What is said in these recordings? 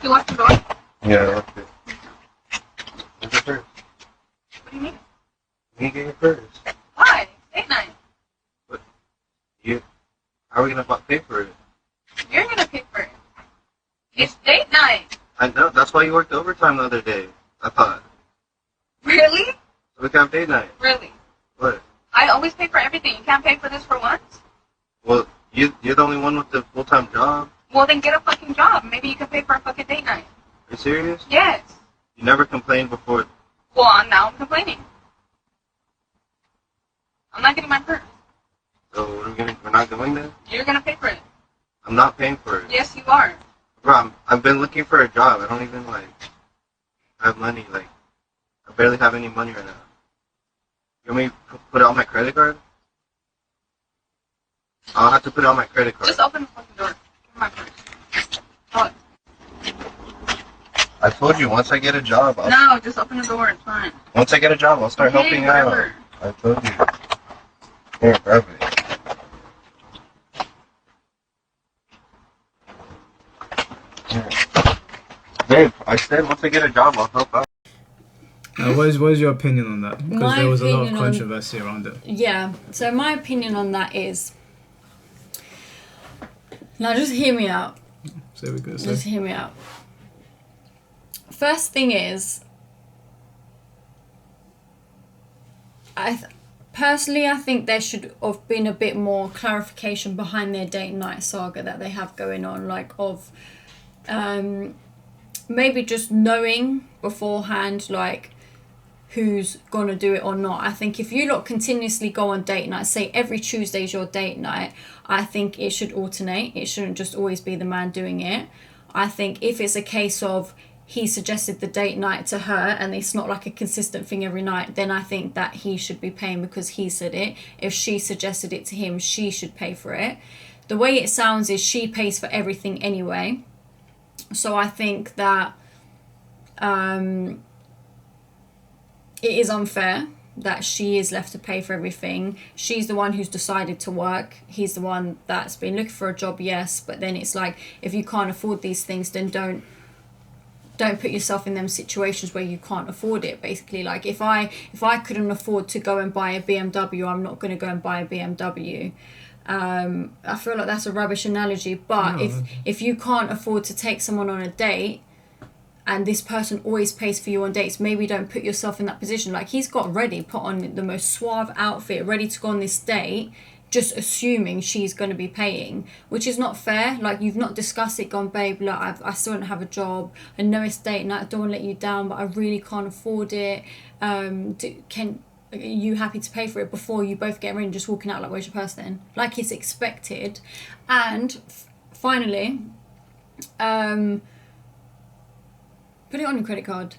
You locked the door? Yeah, I locked it. Where's your purse? What do you mean? You get your purse. Why? Date night. But how are we gonna pay for it? You're gonna pay for it. It's date night. I know. That's why you worked overtime the other day. I thought. Really? So we can't pay night. Really? What? I always pay for everything. You can't pay for this for once? Well, you're the only one with the full-time job. Well, then get a fucking job. Maybe you can pay for a fucking date night. Are you serious? Yes. You never complained before. Well, now I'm complaining. I'm not getting my purse. So we're not going there? You're gonna pay for it. I'm not paying for it. Yes, you are. Bro, I've been looking for a job. I don't even, have money. I barely have any money right now. You want me to put it on my credit card? I'll have to put it on my credit card. Just open the fucking door. Give me my purse. What? I told you, once I get a job, No, just open the door. It's fine. Once I get a job, I'll start helping out. Whatever. I told you. Here, grab it. Babe, I said once I get a job, I'll help out. What is your opinion on that? Because My there was a lot of opinion on- controversy around it. Yeah, so my opinion on that is... Now just hear me out. So we go. Just hear me out. First thing is... Personally, I think there should have been a bit more clarification behind their date night saga that they have going on. Maybe just knowing beforehand, who's gonna do it or not. I think if you lot continuously go on date night, say every Tuesday is your date night, I think it should alternate. It shouldn't just always be the man doing it. I think if it's a case of he suggested the date night to her and it's not like a consistent thing every night, then I think that he should be paying because he said it. If she suggested it to him, she should pay for it. The way it sounds is she pays for everything anyway. So I think that it is unfair that she is left to pay for everything. She's the one who's decided to work. He's the one that's been looking for a job, yes, but then it's like, if you can't afford these things, then don't put yourself in them situations where you can't afford it, basically. If I couldn't afford to go and buy a BMW, I'm not going to go and buy a BMW. I feel like that's a rubbish analogy, but if you can't afford to take someone on a date and this person always pays for you on dates, maybe don't put yourself in that position. He's got ready, put on the most suave outfit, ready to go on this date, just assuming she's going to be paying, which is not fair. You've not discussed it, gone, babe, look, I still don't have a job, I know it's date night, I don't want to let you down, but I really can't afford it. Are you happy to pay for it, before you both get in just walking out where's your purse then? It's expected. And finally, put it on your credit card.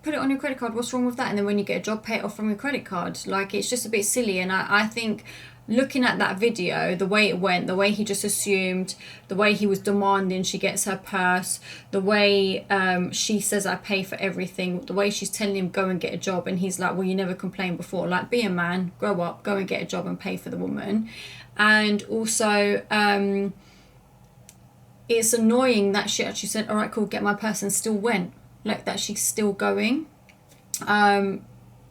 Put it on your credit card. What's wrong with that? And then when you get a job, pay it off from your credit card. It's just a bit silly. And I think looking at that video, the way it went, the way he just assumed, the way he was demanding she gets her purse, the way she says I pay for everything, the way she's telling him go and get a job, and he's like, well, you never complained before. Be a man, grow up, go and get a job and pay for the woman. And also it's annoying that she actually said, all right, cool, get my purse, and still went. That she's still going.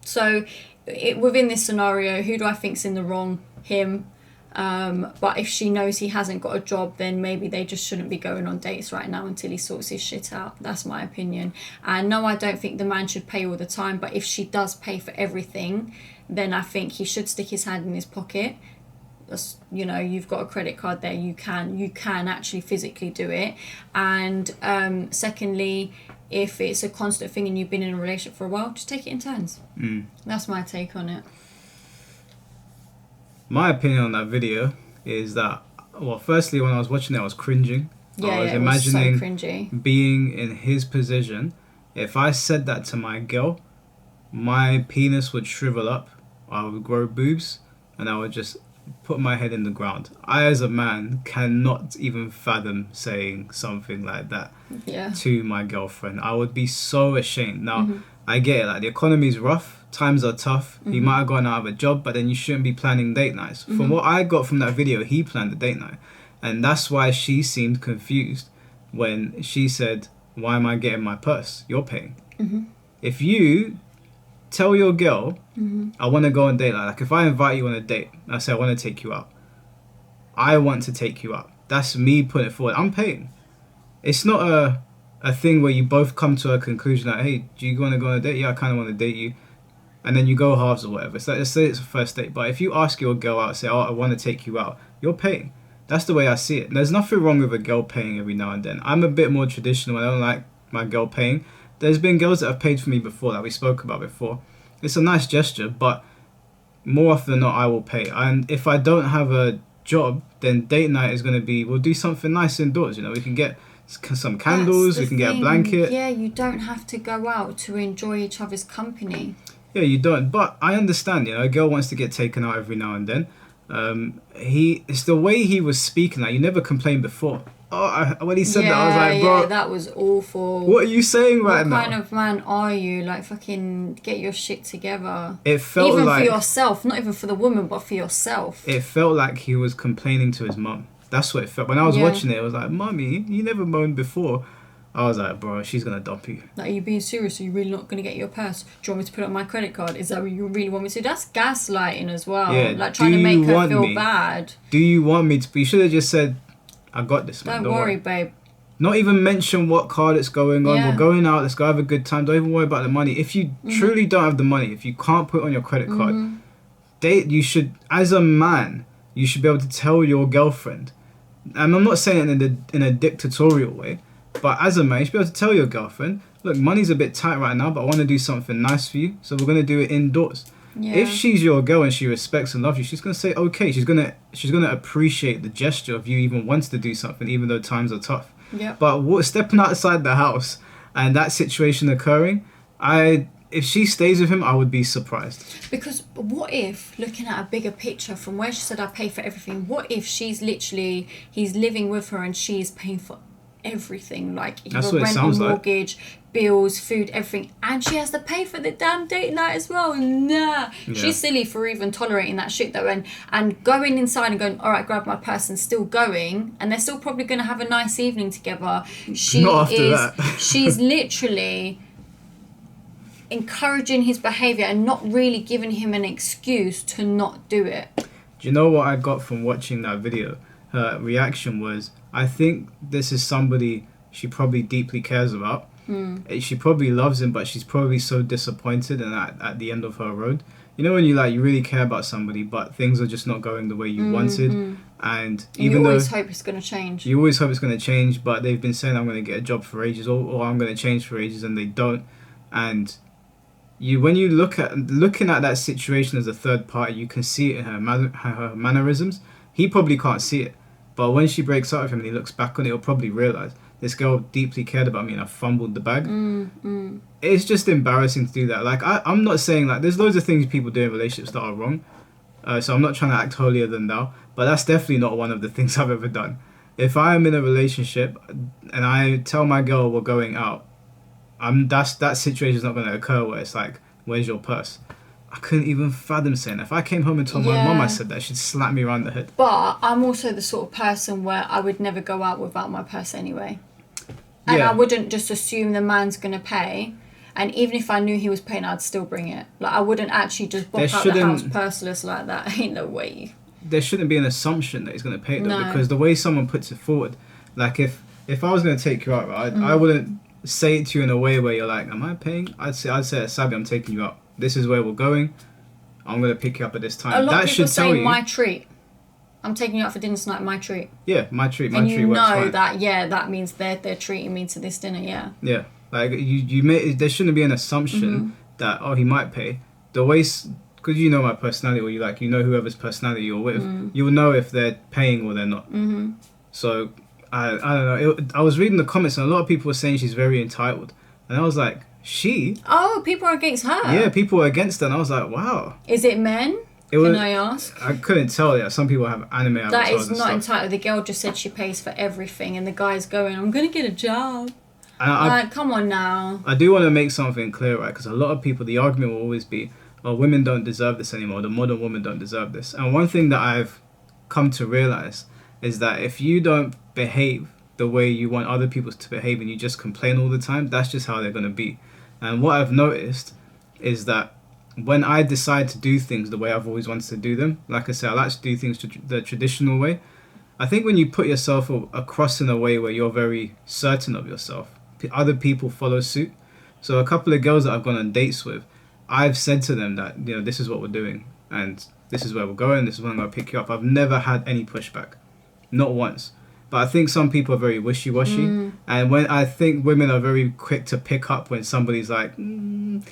So within this scenario, who do I think's in the wrong? Him. But if she knows he hasn't got a job, then maybe they just shouldn't be going on dates right now until he sorts his shit out. That's my opinion. And no, I don't think the man should pay all the time, but if she does pay for everything, then I think he should stick his hand in his pocket. You've got a credit card there, you can actually physically do it. And secondly, if it's a constant thing and you've been in a relationship for a while, just take it in turns. That's my take on it. My opinion on that video is that, well, firstly, when I was watching it, I was cringing. I was imagining so cringy. Being in his position. If I said that to my girl, my penis would shrivel up, I would grow boobs, and I would just put my head in the ground. I, as a man, cannot even fathom saying something like that to my girlfriend. I would be so ashamed. Now, I get it, the economy is rough, times are tough, he might have gone out of a job, but then you shouldn't be planning date nights. From what I got from that video, he planned a date night. And that's why she seemed confused when she said, why am I getting my purse? You're paying. If you tell your girl, I want to go on a date, like if I invite you on a date, I say I want to take you out. I want to take you out. That's me putting it forward. I'm paying. It's not a thing where you both come to a conclusion like, hey, do you want to go on a date? Yeah, I kind of want to date you. And then you go halves or whatever. So let's say it's a first date. But if you ask your girl out, say, oh, I want to take you out, you're paying. That's the way I see it. And there's nothing wrong with a girl paying every now and then. I'm a bit more traditional. I don't like my girl paying. There's been girls that have paid for me before, that we spoke about before. It's a nice gesture, but more often than not, I will pay. And if I don't have a job, then date night is going to be, we'll do something nice indoors. You know, we can get some candles, we can get a blanket. Yeah, you don't have to go out to enjoy each other's company. Yeah, you don't. But I understand, you know, a girl wants to get taken out every now and then. It's the way he was speaking. Like, you never complained before. When he said that, I was like, bro, that was awful. What are you saying right now? What kind of man are you? Like, fucking get your shit together. It felt even like, for yourself, not even for the woman, but for yourself. It felt like he was complaining to his mum. That's what it felt. When I was watching it, I was like, Mummy, you never moaned before. I was like, bro, she's going to dump you. Like, are you being serious? Are you really not going to get your purse? Do you want me to put it on my credit card? Is that what you really want me to? That's gaslighting as well. Yeah, like, trying to make her feel bad. Do you want me to? You should have just said, I got this, man. Don't worry, babe. Not even mention what card it's going on. We're going out. Let's go have a good time. Don't even worry about the money. If you truly don't have the money, if you can't put it on your credit card, you should, as a man, you should be able to tell your girlfriend. And I'm not saying it in a dictatorial way, but as a man, you should be able to tell your girlfriend, look, money's a bit tight right now, but I want to do something nice for you, so we're going to do it indoors. Yeah. If she's your girl and she respects and loves you, she's going to say, okay. She's going to appreciate the gesture of you even wanting to do something, even though times are tough. Yep. But stepping outside the house and that situation occurring, if she stays with him, I would be surprised. Because what if, looking at a bigger picture from where she said I pay for everything, what if he's living with her and she's paying for everything, like either rent or mortgage, bills, food, everything, and she has to pay for the damn date night as well? Nah. She's silly for even tolerating that shit though, and going inside and going, all right, grab my purse, and still going, and they're still probably going to have a nice evening together. She's literally encouraging his behavior and not really giving him an excuse to not do it. Do you know what I got from watching that video? Her reaction was, I think this is somebody she probably deeply cares about. She probably loves him, but she's probably so disappointed and at the end of her road. You know when you really care about somebody, but things are just not going the way you wanted, and even you always hope it's going to change. You always hope it's going to change, but they've been saying I'm going to get a job for ages, or I'm going to change for ages, and they don't. And when you looking at that situation as a third party, you can see it in her mannerisms. He probably can't see it, but when she breaks up with him and he looks back on it, he'll probably realize this girl deeply cared about me and I fumbled the bag. It's just embarrassing to do that. Like, I'm not saying, like, there's loads of things people do in relationships that are wrong, so I'm not trying to act holier than thou, but that's definitely not one of the things I've ever done. If I am in a relationship and I tell my girl we're going out, that situation is not going to occur where it's like, where's your purse? I couldn't even fathom saying that. If I came home and told my mum I said that, she'd slap me around the head. But I'm also the sort of person where I would never go out without my purse anyway. And I wouldn't just assume the man's going to pay. And even if I knew he was paying, I'd still bring it. Like, I wouldn't actually just walk out the house purseless like that. Ain't no way. There shouldn't be an assumption that he's going to pay, though, because the way someone puts it forward, like, if I was going to take you out, right, I wouldn't say it to you in a way where you're like, am I paying? I'd say, Sabi, I'm taking you out. This is where we're going. I'm going to pick you up at this time. A lot of people say my treat. I'm taking you out for dinner tonight, my treat. Yeah, my treat. My and treat works fine. And you know that means they're treating me to this dinner, yeah. Yeah. Like, there shouldn't be an assumption that, he might pay. The way, because you know my personality, or you know whoever's personality you're with, you will know if they're paying or they're not. So, I don't know. I was reading the comments and a lot of people were saying she's very entitled. And I was like, she? Oh, people are against her? Yeah, people were against her. And I was like, wow. Is it men? Can I ask? I couldn't tell. Yeah, some people have anime avatars. That is not entitled. The girl just said she pays for everything, and the guy's going, I'm going to get a job. Come on now. I do want to make something clear, right? Because a lot of people, the argument will always be, oh, women don't deserve this anymore. The modern women don't deserve this. And one thing that I've come to realize is that if you don't behave the way you want other people to behave and you just complain all the time, that's just how they're going to be. And what I've noticed is that when I decide to do things the way I've always wanted to do them, like I said, I like to do things the traditional way. I think when you put yourself across in a way where you're very certain of yourself, other people follow suit. So a couple of girls that I've gone on dates with, I've said to them that, you know, this is what we're doing and this is where we're going, this is when I'm going to pick you up. I've never had any pushback. Not once. But I think some people are very wishy-washy. And when I think women are very quick to pick up when somebody's like, and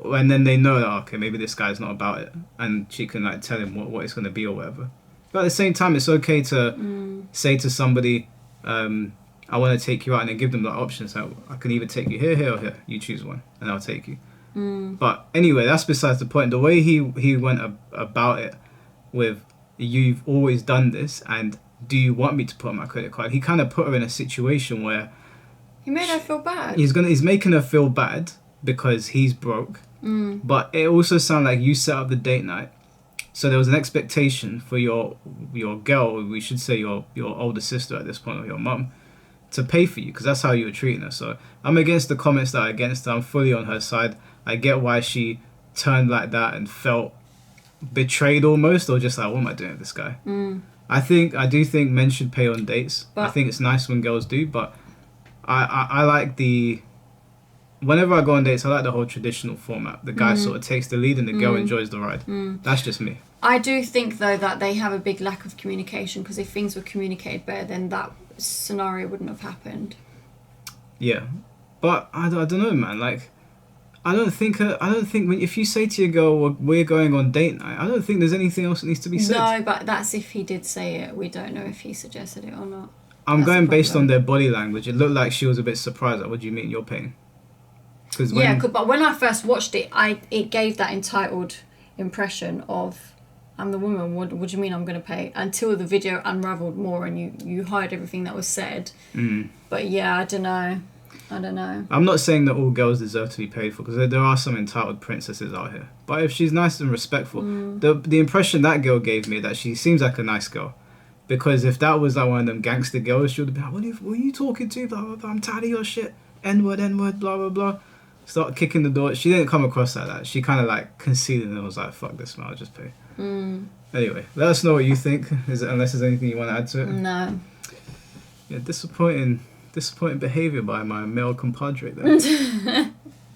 then they know that, okay, maybe this guy's not about it. And she can like tell him what it's going to be or whatever. But at the same time, it's okay to say to somebody, I want to take you out, and then give them the options. So I can either take you here or here. You choose one, and I'll take you. But anyway, that's besides the point. The way he went about it with, you've always done this, and do you want me to put on my credit card? He kind of put her in a situation where he made her feel bad. He's making her feel bad because he's broke. But it also sounded like you set up the date night, so there was an expectation for your girl, or we should say your older sister at this point, or your mum, to pay for you, because that's how you were treating her. So I'm against the comments that are against her. I'm fully on her side. I get why she turned like that and felt betrayed almost, or just like, what am I doing with this guy? I do think men should pay on dates. But I think it's nice when girls do, but I like whenever I go on dates, I like the whole traditional format. The guy sort of takes the lead and the girl enjoys the ride. That's just me. I do think, though, that they have a big lack of communication, because if things were communicated better, then that scenario wouldn't have happened. Yeah. But I don't know, man. Like, I don't think if you say to your girl, well, we're going on date night, I don't think there's anything else that needs to be said. No, but that's if he did say it. We don't know if he suggested it or not. I'm going based on their body language. It looked like she was a bit surprised. Like, what do you mean you're paying? But when I first watched it, it gave that entitled impression of, I'm the woman, what do you mean I'm going to pay? Until the video unravelled more and you heard everything that was said. But yeah, I don't know. I'm not saying that all girls deserve to be paid for, because there are some entitled princesses out here. But if she's nice and respectful, the impression that girl gave me, that she seems like a nice girl. Because if that was like one of them gangster girls, she would have been like, what are you talking to? Blah, blah, blah. I'm tired of your shit. N-word, blah, blah, blah. Start kicking the door. She didn't come across like that. She kind of like conceded and was like, fuck this, man, I'll just pay. Anyway, let us know what you think, unless there's anything you want to add to it. No. Yeah, disappointing behaviour by my male compadre there.